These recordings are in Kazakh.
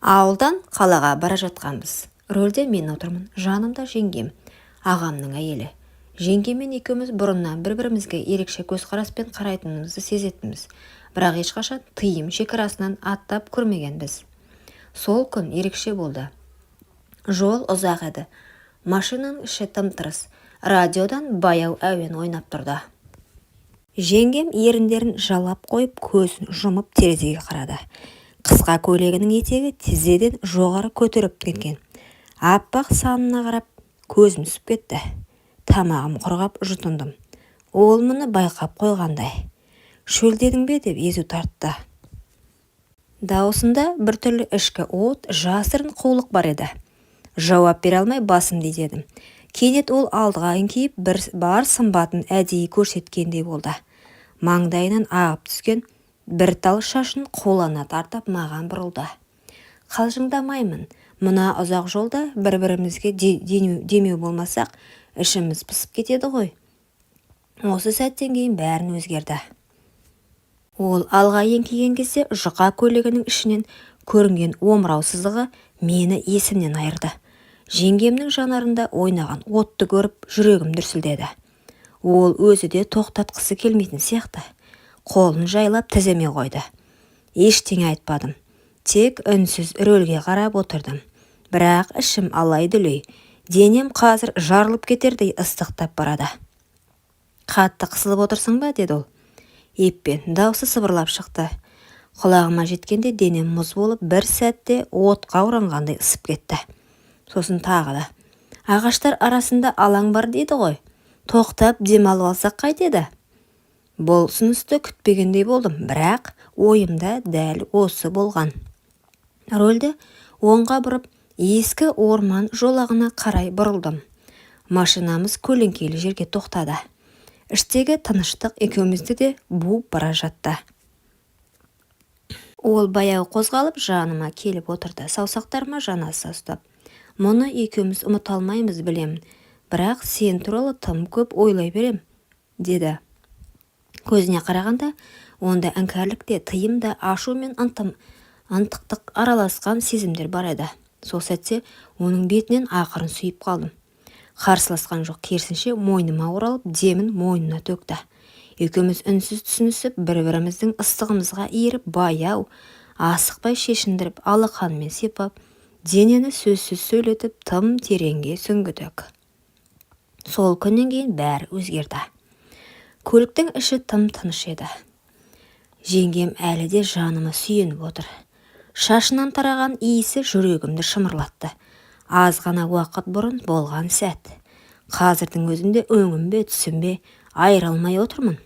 Ауылдан қалаға бара жатқанбыз. Рөлде мен отырмын, жанымда жеңгем, ағамның әйелі. Жеңгеммен екеуміз бұрыннан бір-бірімізге ерекше көзқараспен қарайтынымызды сезетінбіз. Бірақ ешқашан тыйым шекарасынан аттап көрмегенбіз. Сол күн ерекше болды. Жол ұзақ еді. Машинаның іші тым-тырыс. Радиодан баяу әуен ойнап тұрды. Жеңгем еріндерін жалап қойып, көзін жұмып терезеге қарады. Қысқа көйлегінің етегі тізеден жоғары көтеріп кеткен. Аппақ санына қарап көзім түсіп кетті. Тамағым құрғап жұтындым. Ол мұны байқап қойғандай. Шөлдедің бе деп езу тартты. Даусында біртүрлі ішкі от, жасырын қулық бар еді. Жауап бере алмай басымды изедім. Кенет ол алдыға еңкейіп бар сымбатын әдейі көрсеткендей болды. Маңдайынан ағып түскен бір тал шашын қолана тартып маған бұрылды. Қалжыңдамаймын. Мына ұзақ жолда бір-бірімізге демеу болмасақ, ішіміз пысып кетеді ғой. Осы сәттен кейін бәрін өзгерді. Ол алға еңкейген кезде жұқа көйлегінің ішінен көрінген омырау сызығы мені есімнен айырды. Жеңгемнің жанарында ойнаған отты көріп жүрегім дүрсілдеді. Ол өзі де тоқтатқысы келмейтін сияқты. Қолын жайлап тіземе қойды. Ештеңе айтпадым. Тек үнсіз рөлге қарап отырдым. Бірақ ішім алай-дүлей. Денем қазір жарылып кетердей ыстықтап барады. Қатты қысылып отырсың ба, деді ол. Еппен даусы сыбырлап шықты. Құлағыма жеткенде денем мұз болып бір сәтте отқа оранғандай ысып кетті. Сосын тағы да. Ағаштар арасында алаң бар дейді ғой. Тоқтап демалып алсақ қайтеді? Бұл ұсынысты күтпегендей болдым, бірақ ойымда дәл осы болған. Рөлді оңға бұрып, ескі орман жолағына қарай бұрылдым. Машинамыз көлеңкелі жерге тоқтады. Іштегі тыныштық екеумізді де буып бара жатты. Ол баяу қозғалып жаныма келіп отырды, саусақтарыма жанаса ұстап. Мұны екеуміз ұмыта алмаймыз, білем. Бірақ сен туралы тым көп ойлай берем, деді. Көзіне қарағанда, онда іңкәрлік те, тыйым да, ашу мен ынтықтық араласқан сезімдер бар еді. Сол сәтте оның бетінен ақырын сүйіп қалдым. Қарсыласқан жоқ, керісінше мойныма оралып, демін мойнына төкті. Екеуміз үнсіз түсінісіп, бір-біріміздің ыстығымызға иіріп, баяу, асықпай шешіндіріп, алақанымен сипап, денені сөзсіз сөйлетіп, тым тереңге сүңгідік. Сол күннен кейін бәрі өзгерді. Көліктің іші тым тыныш еді. Жеңгем әлі де жаныма сүйеніп отыр. Шашынан тараған иісі жүрегімді шымырлатты. Аз ғана уақыт бұрын болған сәт. Қазірдің өзінде өңім бе, түсім бе, айыра алмай отырмын.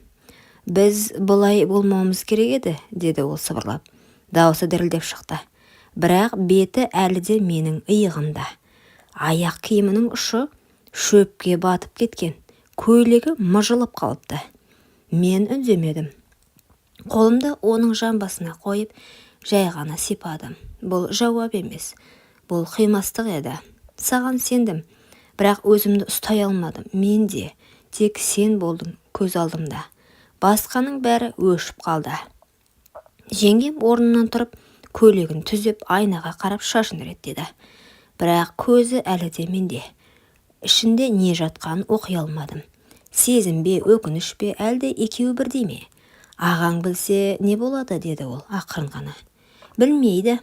Біз бұлай болмауымыз керек еді, деді ол сыбырлап. Даусы дірілдеп шықты. Бірақ беті әлі де менің иығымда. Аяқ киімінің ұшы шөпке батып кеткен. Көйлегі мыжылып қалыпты. Мен үндемедім. Қолымды оның жамбасына қойып, жай ғана сипадым. Бұл жауап емес. Бұл қимастық еді. Саған сендім. Бірақ өзімді ұстай алмадым. Мен де тек сен болдың көз алдымда. Басқаның бәрі өшіп қалды. Жеңгем орнынан тұрып, көйлегін түзеп, айнаға қарап шашын реттеді. Бірақ көзі әлі де менде. Ішінде не жатқанын оқи алмадым. Сезім бе, өкініш пе, әлде екеуі бірдей ме? Ағаң білсе не болады, деді ол ақырын ғана. Білмейді.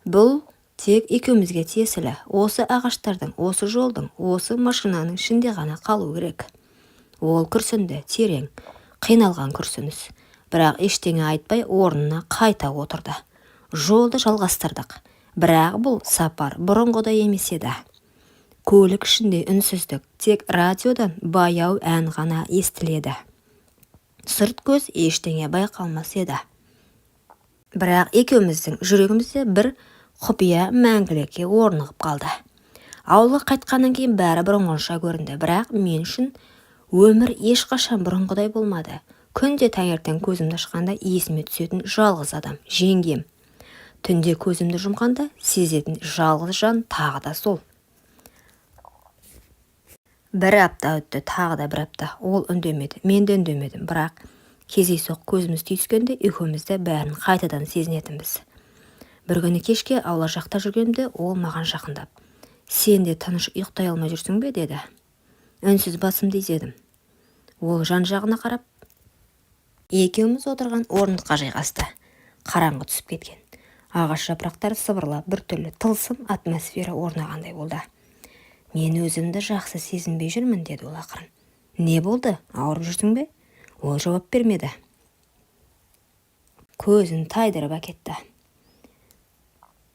Бұл тек екеумізге тиесілі. Осы ағаштардың, осы жолдың, осы машинаның ішінде ғана қалу керек. Ол күрсінді, терең, қиналған күрсініс. Бірақ ештеңе айтпай орнына қайта отырды. Жолды жалғастырдық. Бірақ бұл сапар бұрынғыдай емес еді. Көлік ішінде үнсіздік, тек радиодан баяу ән ғана естіледі. Сырт көз ештеңе байқалмас еді. Бірақ екеуміздің жүрегімізде бір құпия мәңгілікке орнығып қалды. Ауылға қайтқаннан кейін бәрі бұрынғыша көрінді, бірақ мен үшін өмір ешқашан бұрынғыдай болмады. Күнде таңертең көзімді ашқанда есіме түсетін жалғыз адам, жеңгем. Түнде көзімді жұмғанда сезетін жалғыз жан тағы да сол. Бір апта өтті, тағы да бір апта. Ол үндемеді, мен де үндемедім, бірақ кездейсоқ көзіміз түйіскенде екеумізді бәрін қайтадан сезінетінбіз. Бір күні кешке аула жақта жүргенімде ол маған жақындап: «Сен де тыныш ұйықтай алмай жүрсің бе?» деді. Үнсіз басымды изедім. Ол жан-жағына қарап, екеуміз отырған орындыққа жайғасты. Қараңғы түсіп кеткен. Ағаш жапырақтары сыбырлап, біртүрлі тылсым атмосфера орнағандай болды. «Мен өзімді жақсы сезінбей жүрмін», деді ол ақырын. «Не болды? Ауырып жүрсің бе?» Ол жауап бермеді. Көзін тайдырып әкетті.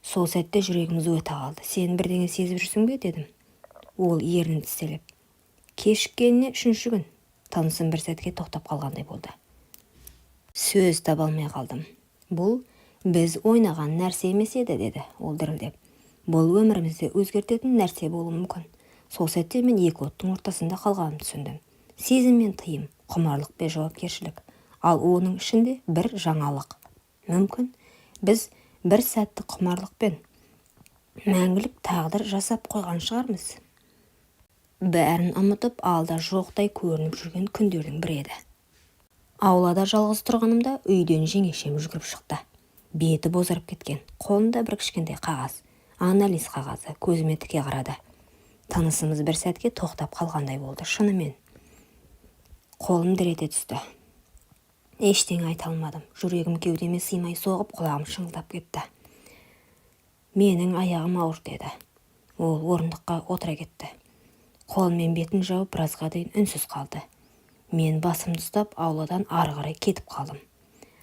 Сол сәтте жүрегім өте қалды. «Сен бірдеңе сезіп жүрсің бе?» дедім. Ол ернін тістелеп: «Кешіккеніне 3-ші күн». Тынысым бір сәтке тоқтап қалғандай болды. Сөз таба алмай қалдым. «Бұл біз ойнаған нәрсе емес еді», деді ол дірілдеп. «Бұл өмірімізді өзгертетін нәрсе болуы мүмкін». Сол сәтте мен екі оттың ортасында қалғанымды түсіндім. Сезім мен тыйым, құмарлық пен жауапкершілік, ал оның ішінде бір жаңалық. Мүмкін біз бір сәтті құмарлықпен мәңгілік тағдыр жасап қойған шығармыз. Бәрін ұмытып, алда жоқтай көрініп жүрген күндердің бірі еді. Аулада жалғыз тұрғанымда үйден жеңешем жүгіріп шықты. Беті бозарып кеткен, қолында бір кішкентай қағаз, анализ қағазы, көзіме тіке қарады. Тынысымыз бір сәтке тоқтап қалғандай болды. Шынымен қолым дір ете түсті. Ештеңе айта алмадым. Жүрегім кеудеме сыймай соғып, құлағым шыңылдап кетті. «Менің аяғым ауыр», деді. Ол орындыққа отыра кетті. Қолымен бетін жауып біразға дейін үнсіз қалды. Мен басымды ұстап ауладан ары қарай кетіп қалдым.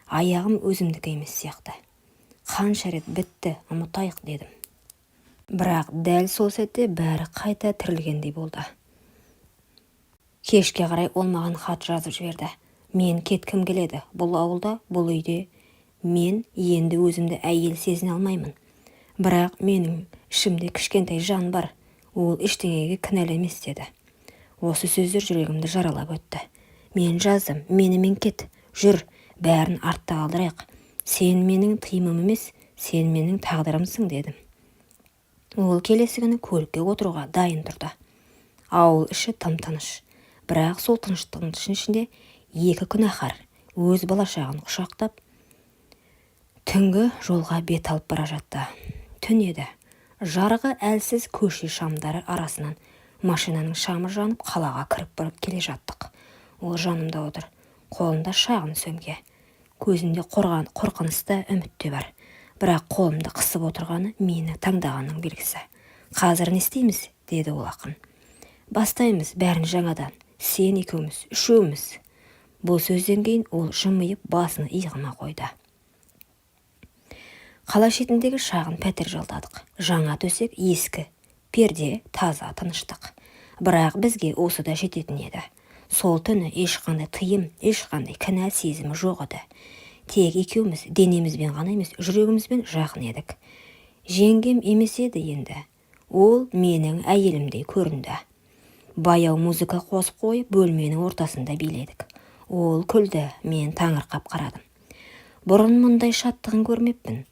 Аяғым өзімдікі емес сияқты. «Қанша рет бітті, ұмытайық», дедім. Бірақ дәл сол сәтте бәрі қайта тірілгендей болды. Кешке қарай ол маған хат жазып жіберді. «Мен кеткім келеді. Бұл ауылда, бұл үйде мен енді өзімді әйел сезіне алмаймын. Бірақ менің ішімде кішкентай жан бар. Ол ештеңеге кінәлі емес», деді. Осы сөздер жүрегімді жаралап өтті. Мен жаздым: «Менімен кет, жүр, бәрін артта қалдырайық. Сен менің тыйымым емес, сен менің тағдырымсың», дедім. Ол келесі күні көлікке отыруға дайын тұрды. Ауыл іші тым-тыныш. Бірақ сол тыныштықтың ішінде екі күнәһар өз балашағын құшақтап түнгі жолға бет алып бара жатты. Түн еді. Жарығы әлсіз көше шамдары арасынан машинаның шамы жанып қалаға кіріп келе жаттық. Ол жанымда отыр, қолында шағын сөмке. Көзінде қорқынысты үмітте бар. Бірақ қолымды қысып отырғаны мені таңдағанның белгісі. «Қазір не істейміз?» деді ол ақын. «Бастаймыз бәрін жаңадан. Сен екеуміз, үшеуміз». Бұл сөзден кейін ол жымиып басын иығыма қойды. Қала шетіндегі шағын пәтер жалдадық. Жаңа төсек, ескі перде, таза тыныштық. Бірақ бізге осы да жететін еді. Сол түні ешқандай тыйым, ешқандай кінә сезімі жоқ еді. Тек екеуміз денемізбен ғана емес, жүрегімізбен жақын едік. Жеңгем емес еді енді. Ол менің әйелімдей көрінді. Баяу музыка қосып қойып, бөлменің ортасында биледік. Ол күлді, мен таңырқап қарадым. Бұрын мұндай шаттығын көрмеппін.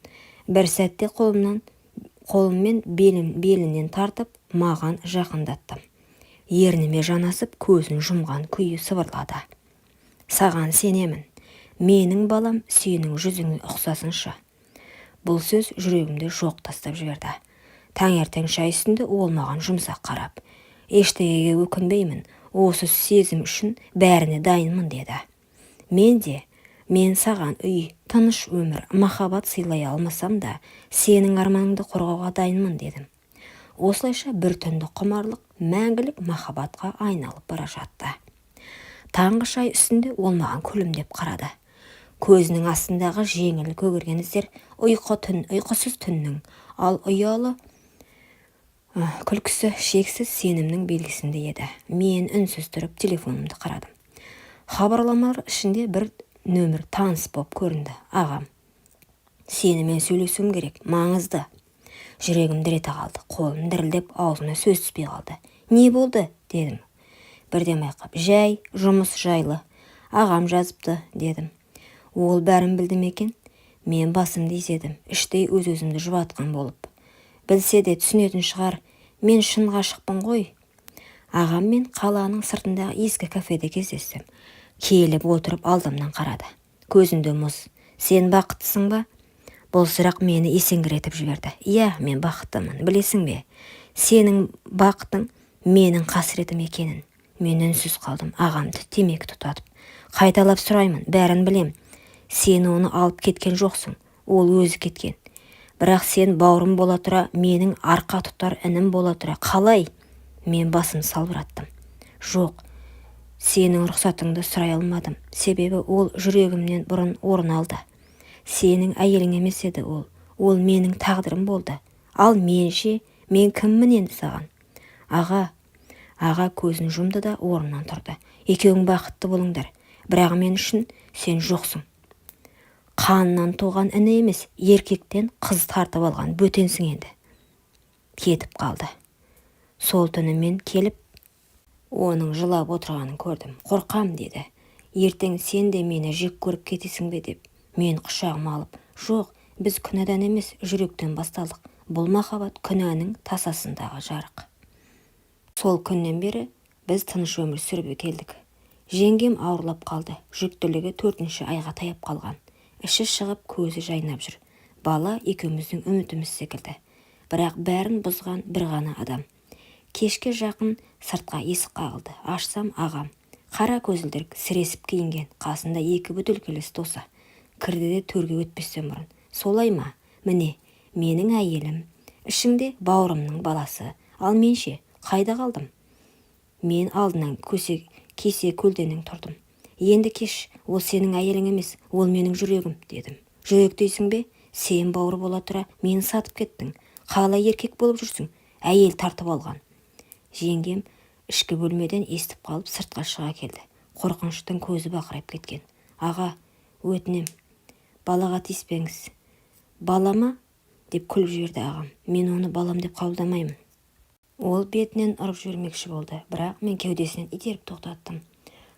Бір сәтте қолыммен белінен тартып, маған жақындаттым. Ерніме жанасып, көзін жұмған күйі сыбырлады: «Саған сенемін. Менің балам сенің жүзіңе ұқсасыншы». Бұл сөз жүрегімде жоқ тастап жіберді. Таңертең шай үстінде ол маған жұмсақ қарап: «Ештеңеге өкінбеймін. Осы сезім үшін бәріне дайынмын», деді. Мен саған үй, тыныш өмір, махаббат сыйлай алмасам да, сенің арманыңды қорғауға дайынмын, дедім. Осылайша бір түнді құмарлық мәңгілік махаббатқа айналып бара жатты. Таңғы шай үстінде ол маған күлімдеп қарады. Көзінің астындағы жеңіл көгерген іздер ұйқысыз түннің, ал ұялы күлкісі шексіз сенімнің белгісінде еді. Мен үнсіз тұрып телефонымды қарадым. Хабарламалар ішінде бір нөмір таныс боп көрінді. «Ағам, сенімен сөйлесуім керек, маңызды». Жүрегім дір ете қалды, қолым дірілдеп, аузыма сөз түспей қалды. «Не болды?» дедім. Бірден байқап: «Жай, жұмыс жайлы. Ағам жазыпты», дедім. Ол бәрін білді ме екен? Мен басымды изедім, іштей өз-өзімді жұбатқан болып. Білсе де түсінетін шығар, мен шын ғашықпын ғой. Ағаммен қаланың сыртындағы ескі кафеде кездестім. Келіп отырып алдымнан қарады. Көзінде мұз. «Сен бақыттысың ба?» Бұл сұрақ мені есеңгіретіп жіберді. Иә, мен бақыттымын, білесің бе? Сенің бақытың менің қасіретім екенін. Мен үнсіз қалдым, ағамды темекі тұтатып. Қайталап сұраймын, бәрін білем. Сен оны алып кеткен жоқсың, ол өзі кеткен. Бірақ сен бауырым бола тұра, менің арқа тұтар інім бола тұра, қалай? Мен басым салбыраттым. Жоқ, сенің рұқсатыңды сұрай алмадым, себебі ол жүрегімнен бұрын орын алды. Сенің әйелің емес еді ол менің тағдырым болды. Ал менше, мен кіммін енді саған? Аға көзін жұмды да орнынан тұрды. Екеуің бақытты болыңдар, бірақ мен үшін сен жоқсың. Қанынан туған іні емес, еркектен қыз тартып алған бөтенсің енді. Кетіп қалды. Сол түні мен келіп, оның жылап отырғанын көрдім. Қорқам деді. Ертең сен де мені жек көріп кетесің бе деп. Мен құшағыма алып, жоқ, біз күнәдан емес, жүректен басталдық. Бұл махаббат күнәнің тасасындағы жарық. Сол күннен бері біз тыныш өмір сүріп келдік. Жеңгем ауырлап қалды. Жүктілігі 4-ші айға таяп қалған. Іші шығып, көзі жайнап жүр. Бала екеуміздің үмітіміз секілді. Бірақ бәрін бұзған бір ғана адам. Кешке жақын сыртқа есік қағылды. Ашсам ағам. Қара көзілдірік, сіресіп киінген, қасында 2 бөтелкелес досы. Кірді де төрге өтпестен бұрын. Солай ма? Міне, менің әйелім. Ішіңде бауырымның баласы. Ал менше, қайда қалдым? Мен алдынан кесе көлденең тұрдым. Енді кеш, ол сенің әйелің емес, ол менің жүрегім, дедім. Жүрек дейсің бе? Сен бауыр бола тұра, мені сатып кеттің. Қалай еркек болып жүрсің? Әйел тартып алған. Жеңгем ішкі бөлмеден естіп қалып сыртқа шыға келді. Қорқыныштың көзі бақырайып кеткен. Аға, өтінем, балаға тиіспеңіз. Балама? Деп күліп жіберді ағам. Мен оны балам деп қабылдамаймын. Ол бетінен ұрып жібермекші болды, бірақ мен кеудесінен итеріп тоқтаттым.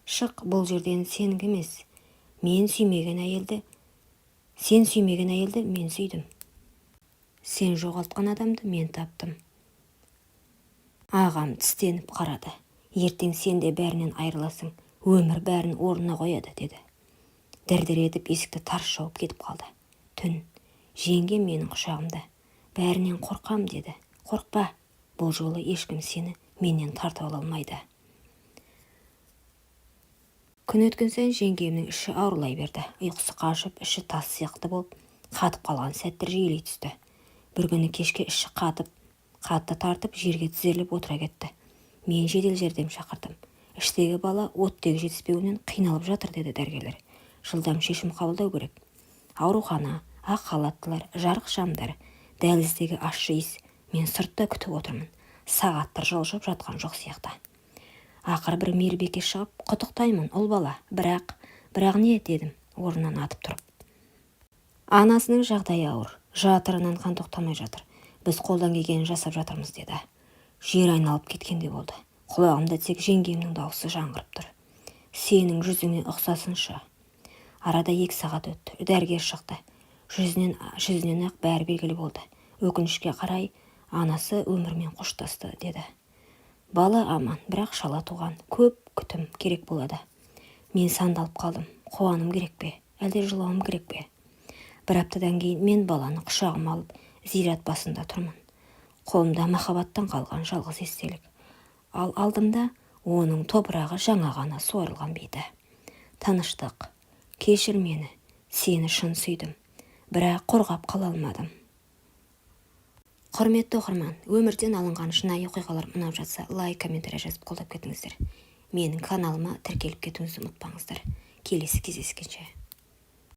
Шық, бұл жерден сенікі емес. Сен сүймеген әйелді мен сүйдім. Сен жоғалтқан адамды мен таптым. Ағам тістеніп қарады. Ертең сен де бәрінен айырыласың. Өмір бәрін орнына қояды, деді. Дір-дір етіп есікті тарс жауып кетіп қалды. Түн. Жеңгем менің құшағымда. Бәрінен қорқам, деді. Қорқпа, бұл жолы ешкім сені менен тартып ала алмайды. Күн өткен сайын жеңгемнің іші ауырлай берді. Ұйқысы қашып, іші тас сияқты болып, қатып қалған сәттер жиілей түсті. Бір күні кешке іші қатты тартып, жерге тізерлеп отыра кетті. Мен жедел жәрдем шақырдым. Іштегі бала оттегі жетіспеуінен қиналып жатыр, деді дәрігерлер. Жылдам шешім қабылдау керек. Аурухана, ақ халаттылар, жарық шамдар, дәліздегі ащы иіс. Мен сыртта күтіп отырмын. Сағаттар жылжып жатқан жоқ сияқты. Ақыр бір мейірбике шығып, құттықтаймын, ұл бала. Бірақ не, дедім, орнынан атып тұрып. Анасының жағдайы ауыр, жатырынан қан тоқтамай жатыр. Біз қолдан келгенін жасап жатырмыз, деді. Жер айналып кеткенде болды. Құлағымда тек жеңгемнің дауысы жаңғырып тұр. Сенің жүзіңе ұқсасыншы. Арада 2 сағат өтті. Дәрігер шықты. Жүзінен ақ бәрі белгілі болды. Өкінішке қарай, анасы өмірмен қоштасты, деді. Бала аман, бірақ шала туған. Көп күтім керек болады. Мен сандалып қалдым. Қуаным керек пе? Әлде жылауым керек пе? Бір аптадан кейін мен баланы құшағыма алып, зират басында тұрмын. Қолымда махаббаттан қалған жалғыз естелік. Ал алдымда оның топырағы жаңа ғана суарылған беті. Таныштық. Кешір мені. Сені шын сүйдім. Бірақ қорғап қала алмадым. Құрметті оқырман, өмірден алынған шынайы оқиғалар ұнап жатса, лайк, комментарий жазып қолдап кетіңіздер. Менің каналыма тіркеліп кетуіңізді ұмытпаңыздар. Келесі кездескенше.